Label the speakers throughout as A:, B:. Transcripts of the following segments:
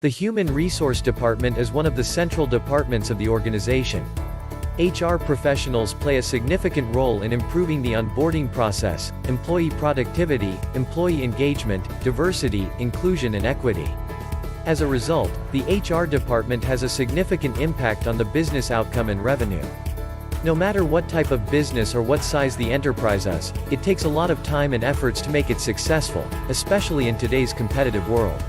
A: The Human Resource Department is one of the central departments of the organization. HR professionals play a significant role in improving the onboarding process, employee productivity, employee engagement, diversity, inclusion and equity. As a result, the HR department has a significant impact on the business outcome and revenue. No matter what type of business or what size the enterprise is, it takes a lot of time and efforts to make it successful, especially in today's competitive world.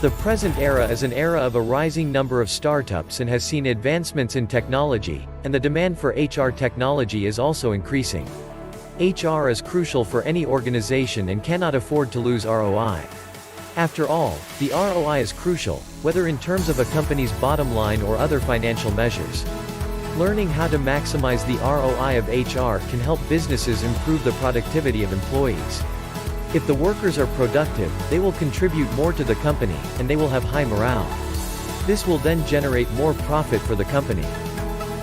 A: The present era is an era of a rising number of startups and has seen advancements in technology, and the demand for HR technology is also increasing. HR is crucial for any organization and cannot afford to lose ROI. After all, the ROI is crucial, whether in terms of a company's bottom line or other financial measures. Learning how to maximize the ROI of HR can help businesses improve the productivity of employees. If the workers are productive, they will contribute more to the company, and they will have high morale. This will then generate more profit for the company.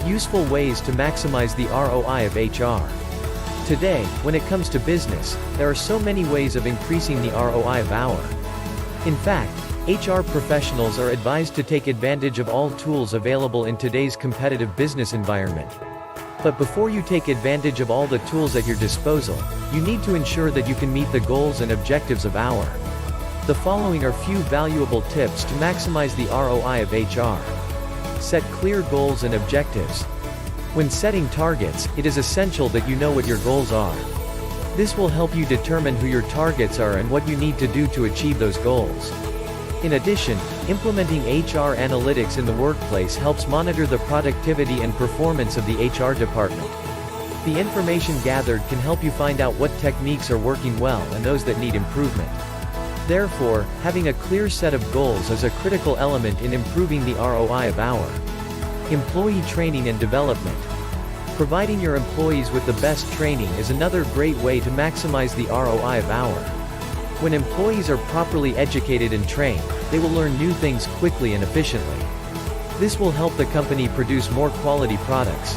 A: Useful ways to maximize the ROI of HR. Today, when it comes to business, there are so many ways of increasing the ROI of our. In fact, HR professionals are advised to take advantage of all tools available in today's competitive business environment. But before you take advantage of all the tools at your disposal, you need to ensure that you can meet the goals and objectives of our. The following are few valuable tips to maximize the ROI of HR. Set clear goals and objectives. When setting targets, it is essential that you know what your goals are. This will help you determine who your targets are and what you need to do to achieve those goals. In addition, implementing HR analytics in the workplace helps monitor the productivity and performance of the HR department. The information gathered can help you find out what techniques are working well and those that need improvement. Therefore, having a clear set of goals is a critical element in improving the ROI of our. Employee training and development. Providing your employees with the best training is another great way to maximize the ROI of our. When employees are properly educated and trained, they will learn new things quickly and efficiently. This will help the company produce more quality products.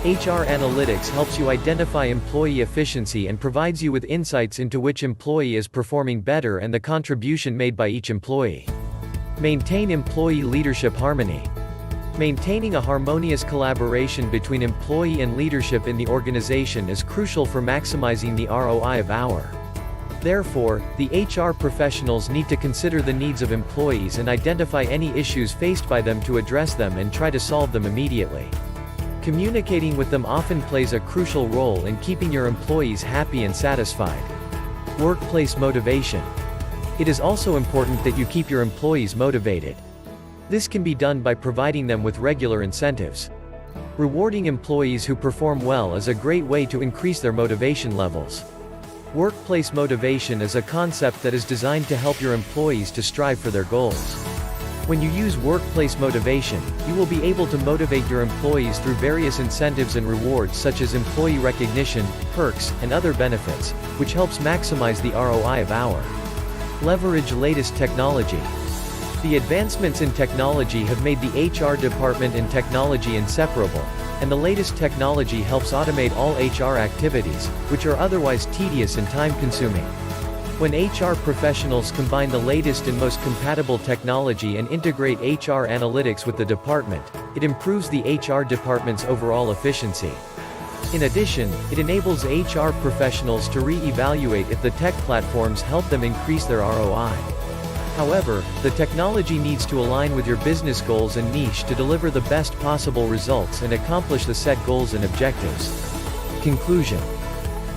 A: HR analytics helps you identify employee efficiency and provides you with insights into which employee is performing better and the contribution made by each employee. Maintain employee leadership harmony. Maintaining a harmonious collaboration between employee and leadership in the organization is crucial for maximizing the ROI of our. Therefore, the HR professionals need to consider the needs of employees and identify any issues faced by them to address them and try to solve them immediately. Communicating with them often plays a crucial role in keeping your employees happy and satisfied. Workplace motivation. It is also important that you keep your employees motivated. This can be done by providing them with regular incentives. Rewarding employees who perform well is a great way to increase their motivation levels. Workplace motivation is a concept that is designed to help your employees to strive for their goals. When you use workplace motivation, you will be able to motivate your employees through various incentives and rewards such as employee recognition, perks, and other benefits, which helps maximize the ROI of our. Leverage latest technology. The advancements in technology have made the HR department and technology inseparable, and the latest technology helps automate all HR activities, which are otherwise tedious and time-consuming. When HR professionals combine the latest and most compatible technology and integrate HR analytics with the department, it improves the HR department's overall efficiency. In addition, it enables HR professionals to re-evaluate if the tech platforms help them increase their ROI. However, the technology needs to align with your business goals and niche to deliver the best possible results and accomplish the set goals and objectives. Conclusion.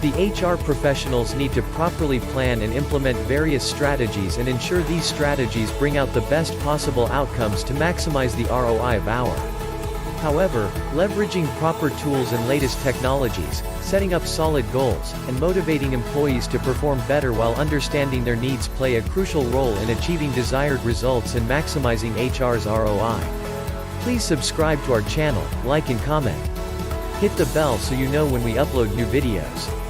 A: The HR professionals need to properly plan and implement various strategies and ensure these strategies bring out the best possible outcomes to maximize the ROI of our. However, leveraging proper tools and latest technologies, setting up solid goals, and motivating employees to perform better while understanding their needs play a crucial role in achieving desired results and maximizing HR's ROI. Please subscribe to our channel, like and comment. Hit the bell so you know when we upload new videos.